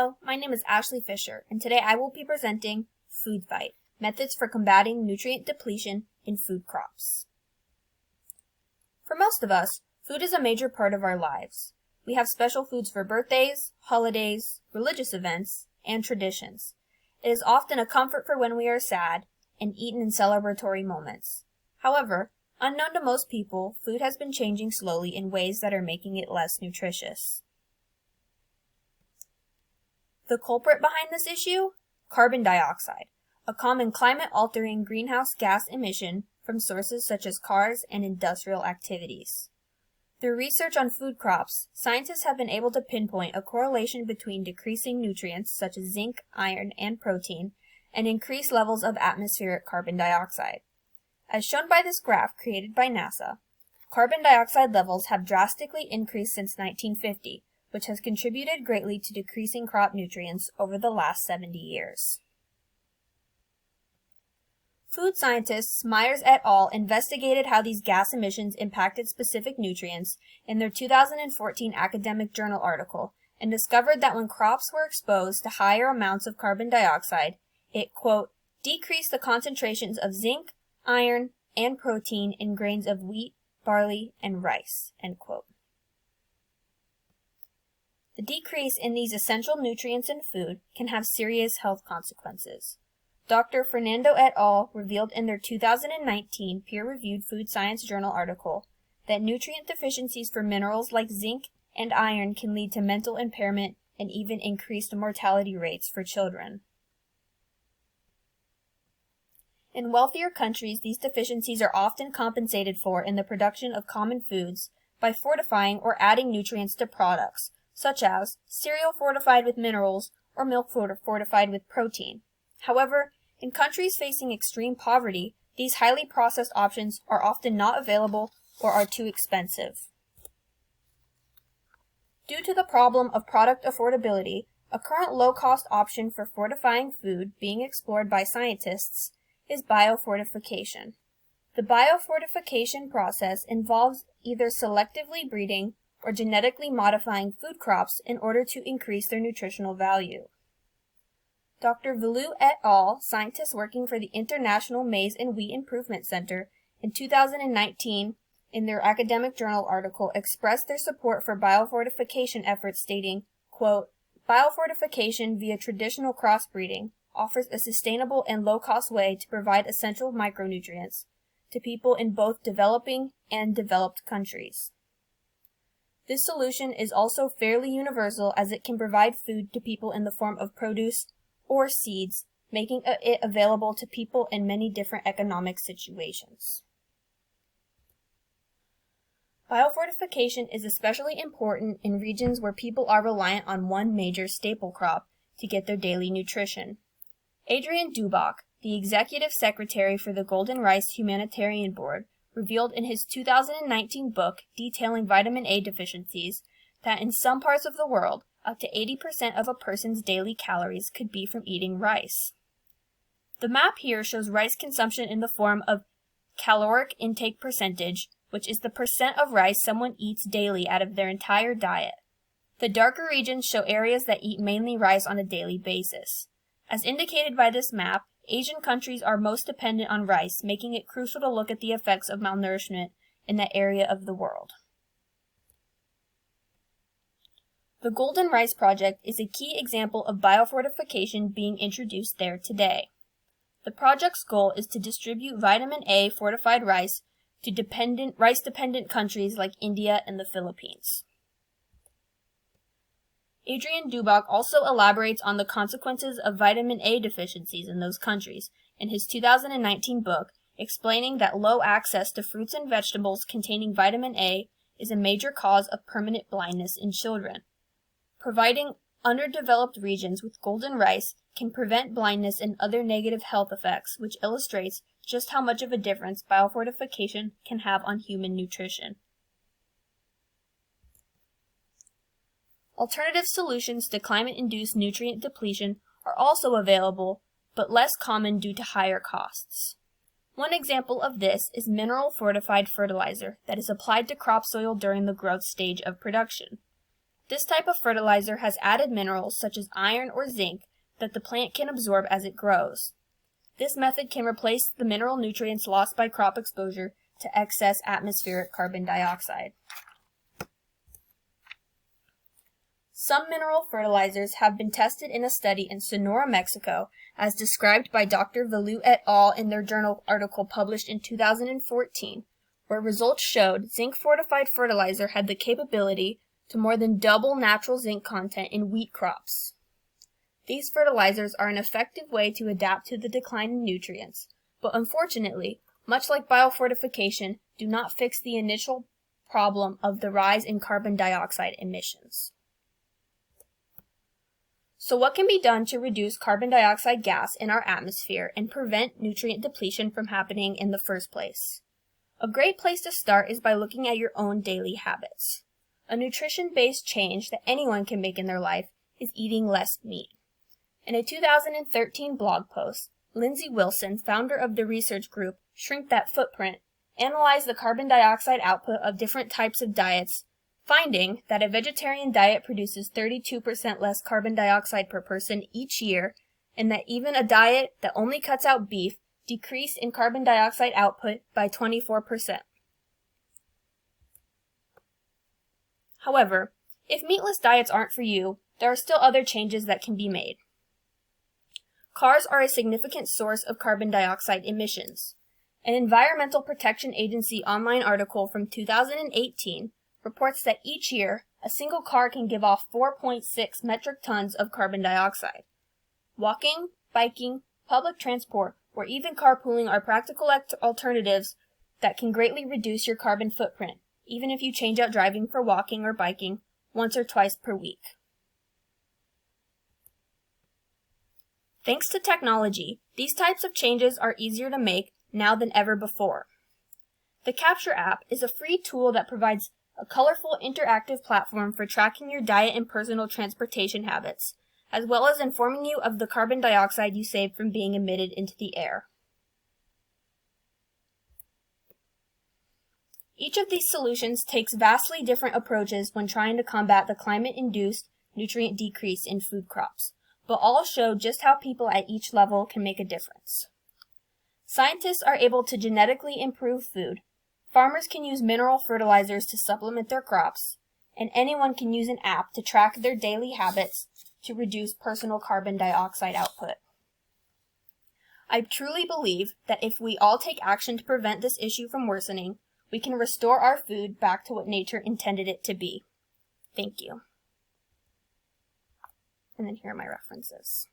Hello, my name is Ashley Fisher, and today I will be presenting Food Fight, Methods for Combating Nutrient Depletion in Food Crops. For most of us, food is a major part of our lives. We have special foods for birthdays, holidays, religious events, and traditions. It is often a comfort for when we are sad and eaten in celebratory moments. However, unknown to most people, food has been changing slowly in ways that are making it less nutritious. The culprit behind this issue? Carbon dioxide, a common climate-altering greenhouse gas emission from sources such as cars and industrial activities. Through research on food crops, scientists have been able to pinpoint a correlation between decreasing nutrients such as zinc, iron, and protein, and increased levels of atmospheric carbon dioxide. As shown by this graph created by NASA, carbon dioxide levels have drastically increased since 1950, which has contributed greatly to decreasing crop nutrients over the last 70 years. Food scientists Myers et al. Investigated how these gas emissions impacted specific nutrients in their 2014 academic journal article and discovered that when crops were exposed to higher amounts of carbon dioxide, it, quote, decreased the concentrations of zinc, iron, and protein in grains of wheat, barley, and rice, end quote. The decrease in these essential nutrients in food can have serious health consequences. Dr. Fernando et al. Revealed in their 2019 peer-reviewed Food Science Journal article that nutrient deficiencies for minerals like zinc and iron can lead to mental impairment and even increased mortality rates for children. In wealthier countries, these deficiencies are often compensated for in the production of common foods by fortifying or adding nutrients to products, such as cereal fortified with minerals or milk fortified with protein. However, in countries facing extreme poverty, these highly processed options are often not available or are too expensive. Due to the problem of product affordability, a current low-cost option for fortifying food being explored by scientists is biofortification. The biofortification process involves either selectively breeding or genetically modifying food crops in order to increase their nutritional value. Dr. Velou et al., scientists working for the International Maize and Wheat Improvement Center, in 2019, in their academic journal article, expressed their support for biofortification efforts, stating, quote, biofortification via traditional crossbreeding offers a sustainable and low-cost way to provide essential micronutrients to people in both developing and developed countries. This solution is also fairly universal as it can provide food to people in the form of produce or seeds, making it available to people in many different economic situations. Biofortification is especially important in regions where people are reliant on one major staple crop to get their daily nutrition. Adrian Duboc, the executive secretary for the Golden Rice Humanitarian Board, revealed in his 2019 book detailing vitamin A deficiencies that in some parts of the world, up to 80% of a person's daily calories could be from eating rice. The map here shows rice consumption in the form of caloric intake percentage, which is the percent of rice someone eats daily out of their entire diet. The darker regions show areas that eat mainly rice on a daily basis. As indicated by this map, Asian countries are most dependent on rice, making it crucial to look at the effects of malnourishment in that area of the world. The Golden Rice Project is a key example of biofortification being introduced there today. The project's goal is to distribute vitamin A fortified rice to rice-dependent countries like India and the Philippines. Adrian Duboc also elaborates on the consequences of vitamin A deficiencies in those countries in his 2019 book, explaining that low access to fruits and vegetables containing vitamin A is a major cause of permanent blindness in children. Providing underdeveloped regions with golden rice can prevent blindness and other negative health effects, which illustrates just how much of a difference biofortification can have on human nutrition. Alternative solutions to climate-induced nutrient depletion are also available, but less common due to higher costs. One example of this is mineral-fortified fertilizer that is applied to crop soil during the growth stage of production. This type of fertilizer has added minerals such as iron or zinc that the plant can absorb as it grows. This method can replace the mineral nutrients lost by crop exposure to excess atmospheric carbon dioxide. Some mineral fertilizers have been tested in a study in Sonora, Mexico, as described by Dr. Valu et al. In their journal article published in 2014, where results showed zinc-fortified fertilizer had the capability to more than double natural zinc content in wheat crops. These fertilizers are an effective way to adapt to the decline in nutrients, but unfortunately, much like biofortification, do not fix the initial problem of the rise in carbon dioxide emissions. So what can be done to reduce carbon dioxide gas in our atmosphere and prevent nutrient depletion from happening in the first place? A great place to start is by looking at your own daily habits. A nutrition-based change that anyone can make in their life is eating less meat. In a 2013 blog post, Lindsay Wilson, founder of the research group Shrink That Footprint, analyzed the carbon dioxide output of different types of diets, finding that a vegetarian diet produces 32% less carbon dioxide per person each year, and that even a diet that only cuts out beef decreased in carbon dioxide output by 24%. However, if meatless diets aren't for you, there are still other changes that can be made. Cars are a significant source of carbon dioxide emissions. An Environmental Protection Agency online article from 2018 reports that each year, a single car can give off 4.6 metric tons of carbon dioxide. Walking, biking, public transport, or even carpooling are practical alternatives that can greatly reduce your carbon footprint, even if you change out driving for walking or biking once or twice per week. Thanks to technology, these types of changes are easier to make now than ever before. The Capture app is a free tool that provides a colorful, interactive platform for tracking your diet and personal transportation habits, as well as informing you of the carbon dioxide you save from being emitted into the air. Each of these solutions takes vastly different approaches when trying to combat the climate-induced nutrient decrease in food crops, but all show just how people at each level can make a difference. Scientists are able to genetically improve food, farmers can use mineral fertilizers to supplement their crops, and anyone can use an app to track their daily habits to reduce personal carbon dioxide output. I truly believe that if we all take action to prevent this issue from worsening, we can restore our food back to what nature intended it to be. Thank you. And then here are my references.